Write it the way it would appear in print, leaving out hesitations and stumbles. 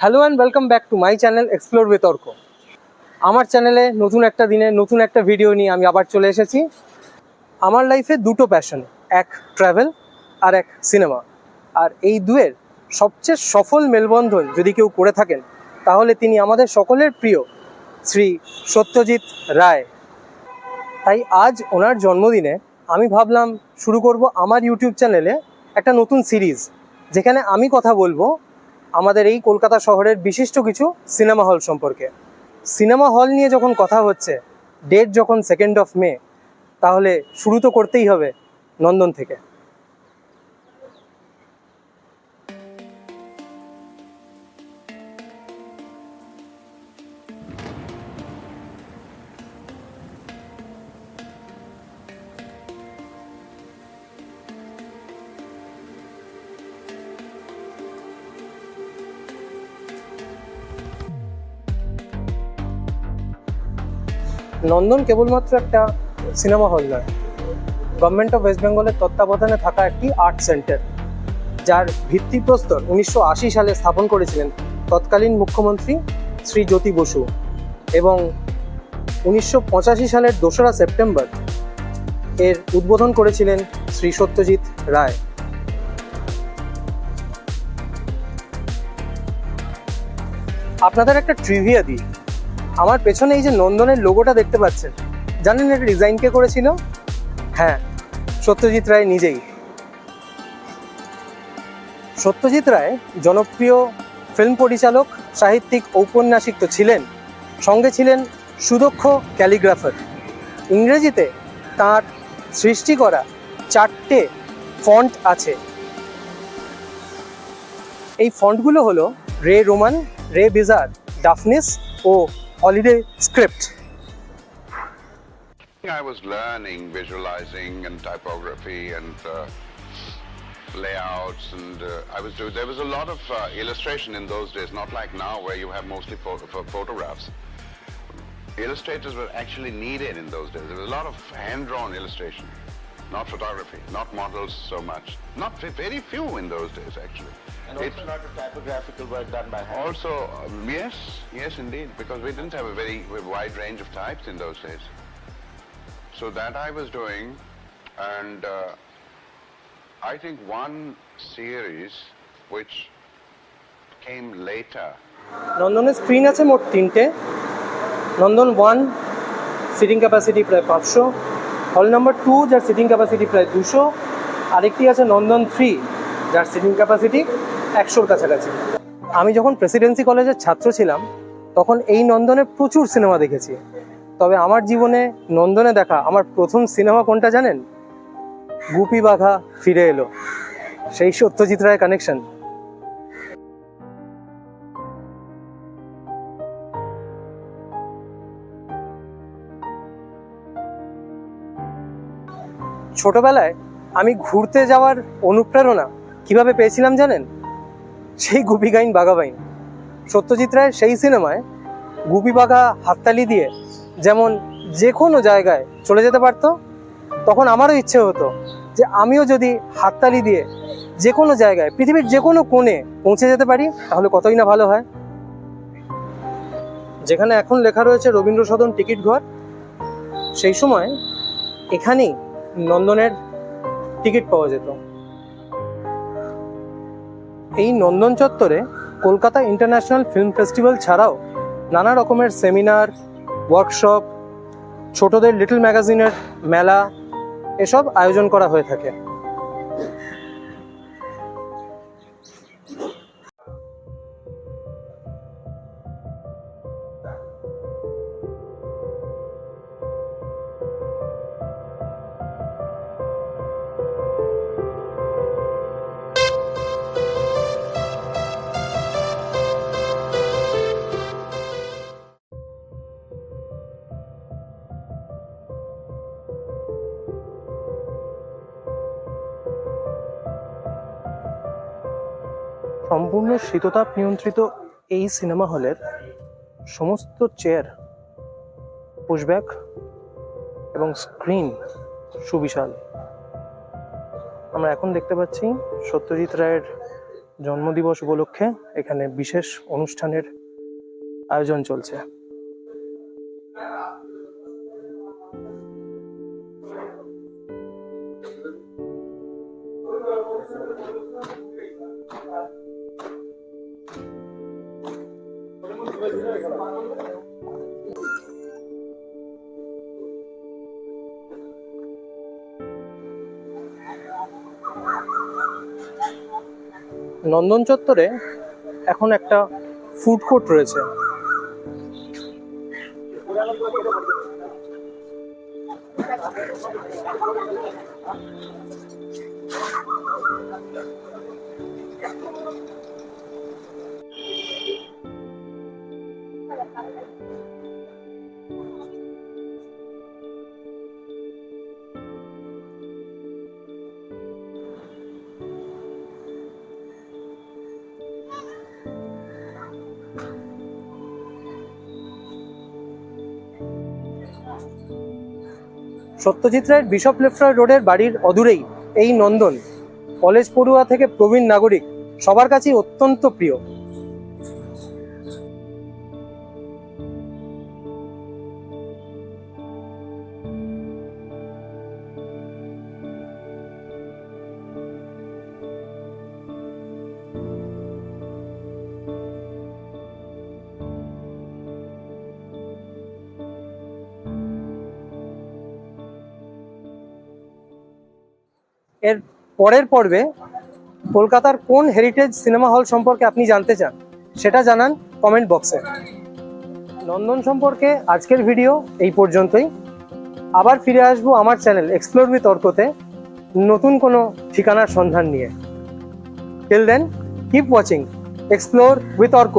Hello and welcome back to my channel explore with Arko. আমার চ্যানেলে নতুন একটা দিনে নতুন একটা ভিডিও নিয়ে আমি আবার চলে এসেছি। আমার লাইফে দুটো প্যাশন, এক ট্রাভেল আর এক সিনেমা। আর এই দুয়ের সবচেয়ে সফল মেলবন্ধন যদি কেউ করে থাকেন তাহলে তিনি আমাদের সকলের প্রিয় শ্রী সত্যজিৎ রায়। তাই আজ ওনার জন্মদিনে আমি ভাবলাম শুরু করব আমার ইউটিউব চ্যানেলে একটা নতুন সিরিজ, যেখানে আমি কথা বলবো আমাদের এই কলকাতা শহরের বিশিষ্ট কিছু সিনেমা হল সম্পর্কে। সিনেমা হল নিয়ে যখন কথা হচ্ছে, ডেট যখন 2nd মে, তাহলে শুরু তো করতেই হবে নন্দন থেকে। নন্দন কেবলমাত্র একটা সিনেমা হল নয়, গভর্নমেন্ট অফ ওয়েস্ট বেঙ্গলের তত্ত্বাবধানে থাকা একটি আর্ট সেন্টার, যার ভিত্তিপ্রস্তর 1980 সালে স্থাপন করেছিলেন তৎকালীন মুখ্যমন্ত্রী শ্রী জ্যোতি বসু, এবং 1985 সালের 2রা সেপ্টেম্বর এর উদ্বোধন করেছিলেন শ্রী সত্যজিৎ রায়। আপনাদের একটা ট্রিভিয়া দিই, আমার পেছনে এই যে নন্দনের লোগোটা দেখতে পাচ্ছেন, জানেন এটা ডিজাইন কে করেছিল? হ্যাঁ, সত্যজিৎ রায় নিজেই। সত্যজিৎ রায় জনপ্রিয় ফিল্ম পরিচালক, সাহিত্যিক, ঔপন্যাসিক তো ছিলেন, সঙ্গে ছিলেন সুদক্ষ ক্যালিগ্রাফার। ইংরেজিতে তাঁর সৃষ্টি করা 4টে ফন্ট আছে। এই ফন্টগুলো হলো রে রোমান, রে বিজার, ডাফনিস ও holiday script. I was learning visualizing and typography and layouts, and there was a lot of illustration in those days, not like now where you have mostly photographs. Illustrators were actually needed in those days. There was a lot of hand-drawn illustration, not photography, not models so much, not very few in those days actually. And also a lot of typographical work done by hand. Also, yes indeed, because we didn't have a very wide range of types in those days. So that I was doing, and I think one series which came later. নন্দনের screen আছে মোট 3টে। নন্দন 1 sitting capacity প্রায় 500, হল number 2 যার sitting capacity প্রায় 200, আরেকটি আছে নন্দন 3 যার সিটিং ক্যাপাসিটি 100-র কাছাকাছি। আমি যখন প্রেসিডেন্সি কলেজের ছাত্র ছিলাম তখন এই নন্দনে প্রচুর সিনেমা দেখেছি, তবে আমার জীবনে নন্দনে দেখা আমার প্রথম সিনেমা কোনটা জানেন? গুপি বাঘা ফিরে এলো, সেই সত্যজিৎ রায় কানেকশন। ছোটবেলায় আমি ঘুরতে যাওয়ার অনুপ্রেরণা কিভাবে পেয়েছিলাম জানেন? সেই গুপি গাইন বাঘা বাইন। সত্যজিৎ রায়ের সেই সিনেমায় গুপি বাঘা হাততালি দিয়ে যেমন যে কোনো জায়গায় চলে যেতে পারতো, তখন আমারও ইচ্ছে হতো যে আমিও যদি হাততালি দিয়ে যে কোনো জায়গায়, পৃথিবীর যে কোনো কোণে পৌঁছে যেতে পারি তাহলে কতই না ভালো হয়। যেখানে এখন লেখা রয়েছে রবীন্দ্র সদন টিকিট ঘর, সেই সময় এখানেই নন্দনের টিকিট পাওয়া যেত। এই নন্দন চত্বরে কলকাতা ইন্টারন্যাশনাল ফিল্ম ফেস্টিভ্যাল ছাড়াও নানা রকমের সেমিনার, ওয়ার্কশপ, ছোটদের লিটল ম্যাগাজিনের মেলা, এসব আয়োজন করা হয়ে থাকে। সম্পূর্ণ শীততাপ নিয়ন্ত্রিত এই সিনেমা হলের সমস্ত চেয়ার, পুশব্যাক এবং স্ক্রিন সুবিশাল। আমরা এখন দেখতে পাচ্ছি সত্যজিৎ রায়ের জন্মদিবস উপলক্ষে এখানে বিশেষ অনুষ্ঠানের আয়োজন চলছে। নন্দন চত্বরে এখন একটা ফুড কোর্ট রয়েছে। সত্যজিৎ রায়ের বিশপ লেফ্রয় রোডের বাড়ির অদূরেই এই নন্দন কলেজ পড়ুয়া থেকে প্রবীণ নাগরিক সবার কাছেই অত্যন্ত প্রিয়। এর পরের পর্বে কলকাতার কোন হেরিটেজ সিনেমা হল সম্পর্কে আপনি জানতে চান সেটা জানান কমেন্ট বক্সে। নন্দন সম্পর্কে আজকের ভিডিও এই পর্যন্তই। আবার ফিরে আসবো আমার চ্যানেল এক্সপ্লোর উইথ অর্কতে নতুন কোনো ঠিকানার সন্ধান নিয়ে। Till then keep watching explore with Arka.